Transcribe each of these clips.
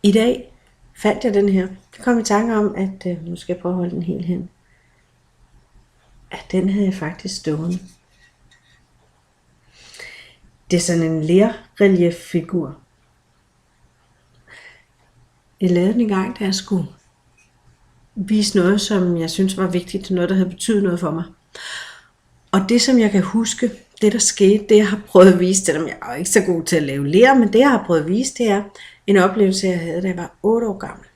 I dag fandt jeg den her. Jeg kom i tanke om, at nu skal jeg prøve at holde den helt hen. At den havde jeg faktisk stående. Det er sådan en lerrelieffigur. Jeg lavede den en gang, da jeg skulle vise noget, som jeg synes var vigtigt. Noget, der havde betydet noget for mig. Og det, som jeg kan huske, det der skete, det jeg har prøvet at vise, selvom jeg er ikke så god til at lave ler, men det jeg har prøvet at vise, det er en oplevelse, jeg havde, da jeg var 8 år gammel.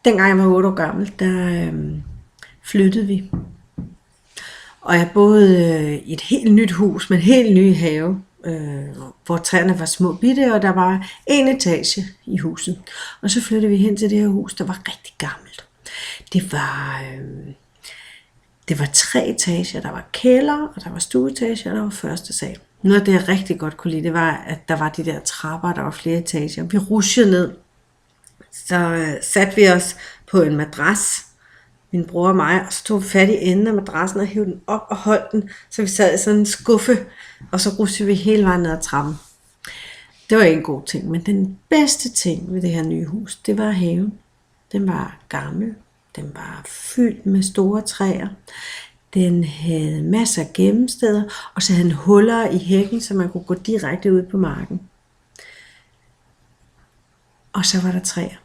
Dengang jeg var 8 år gammel, der flyttede vi. Og jeg boede i et helt nyt hus med en helt ny have, hvor træerne var små bitte, og der var en etage i huset. Og så flyttede vi hen til det her hus, der var rigtig gammelt. Det var 3 etager. Der var kælder, og der var stueetager, og der var første sal. Noget af det, jeg rigtig godt kunne lide, det var, at der var de der trapper, der var flere etager. Vi rushede ned. Så satte vi os på en madras, min bror og mig, og så tog vi fat i enden af madrassen og hævde den op og holdt den, så vi sad i sådan en skuffe, og så rushede vi hele vejen ned ad trappen. Det var ikke en god ting, men den bedste ting ved det her nye hus, det var haven. Den var gammel, den var fyldt med store træer, den havde masser af gemmesteder, og så havde den huller i hækken, så man kunne gå direkte ud på marken. Og så var der træer.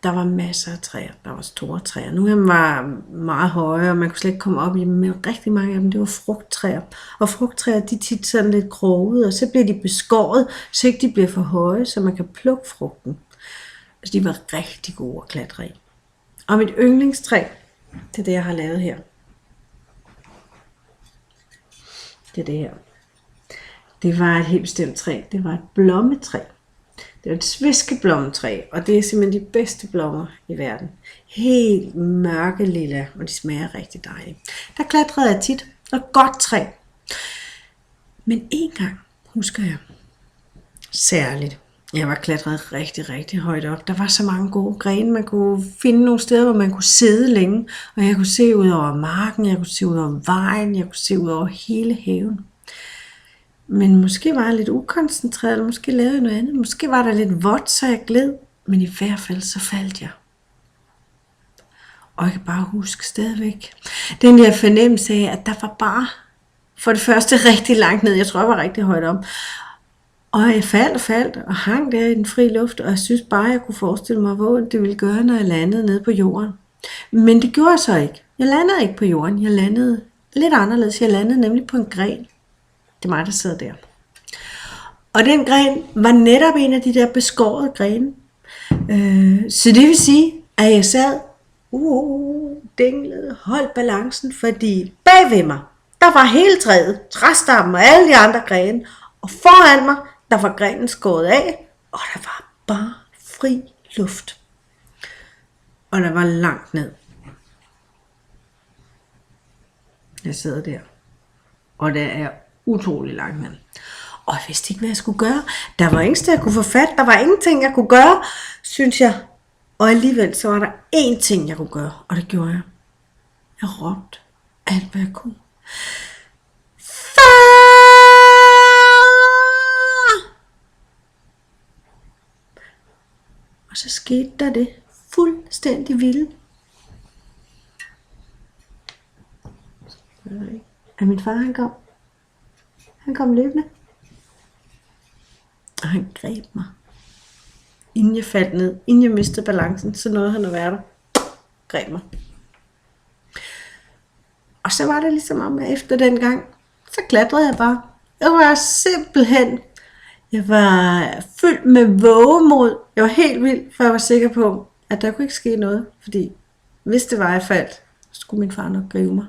Der var masser af træer. Der var store træer. Nogle af dem var meget høje, og man kunne slet ikke komme op i dem. Men rigtig mange af dem, det var frugttræer. Og frugttræer, de er tit sådan lidt grove, og så bliver de beskåret, så ikke de bliver for høje, så man kan plukke frugten. Altså, de var rigtig gode at klatre i. Og mit yndlingstræ, det er det, jeg har lavet her. Det er det her. Det var et helt bestemt træ. Det var et blommetræ. Det er et sviskeblommetræ, og det er simpelthen de bedste blommer i verden. Helt mørke lilla, og de smager rigtig dejligt. Der klatrede jeg tit, og godt træ. Men en gang husker jeg særligt. Jeg var klatret rigtig, rigtig højt op. Der var så mange gode grene. Man kunne finde nogle steder, hvor man kunne sidde længe. Og jeg kunne se ud over marken, jeg kunne se ud over vejen, jeg kunne se ud over hele haven. Men måske var jeg lidt ukoncentreret, eller måske lavede jeg noget andet. Måske var der lidt vådt, så jeg gled. Men i hvert fald så faldt jeg. Og jeg kan bare huske stadigvæk den der fornemmelse af, at der var bare for det første rigtig langt ned. Jeg tror, jeg var rigtig højt op. Og jeg faldt og hang der i den fri luft, og jeg synes bare, jeg kunne forestille mig, hvor det ville gøre, når jeg landede nede på jorden. Men det gjorde jeg så ikke. Jeg landede ikke på jorden. Jeg landede lidt anderledes. Jeg landede nemlig på en gren. Det er mig, der sidder der. Og den gren var netop en af de der beskårede grene. Så det vil sige, at jeg sad, dinglede, holdt balancen, fordi bagved mig, der var hele træet, træstammen og alle de andre grene. Og foran mig, der var grenen skåret af, og der var bare fri luft. Og der var langt ned. Jeg sidder der, og der er utrolig langt ned. Og jeg vidste ikke, hvad jeg skulle gøre. Der var ingen sted, jeg kunne få fat. Der var ingenting, jeg kunne gøre, synes jeg. Og alligevel så var der én ting, jeg kunne gøre, og det gjorde jeg. Jeg råbte alt, hvad jeg kunne. Og så skete der det fuldstændig vilde. Og min far, han kom løbende. Og han greb mig. Inden jeg faldt ned, inden jeg mistede balancen, så nåede han at være der. Greb mig. Og så var det ligesom om, at efter den gang, så klatrede jeg bare. Jeg var simpelthen, jeg var fyldt med vågemod. Jeg var helt vild, for jeg var sikker på, at der kunne ikke ske noget. Fordi hvis det var, jeg faldt, så skulle min far nok gribe mig.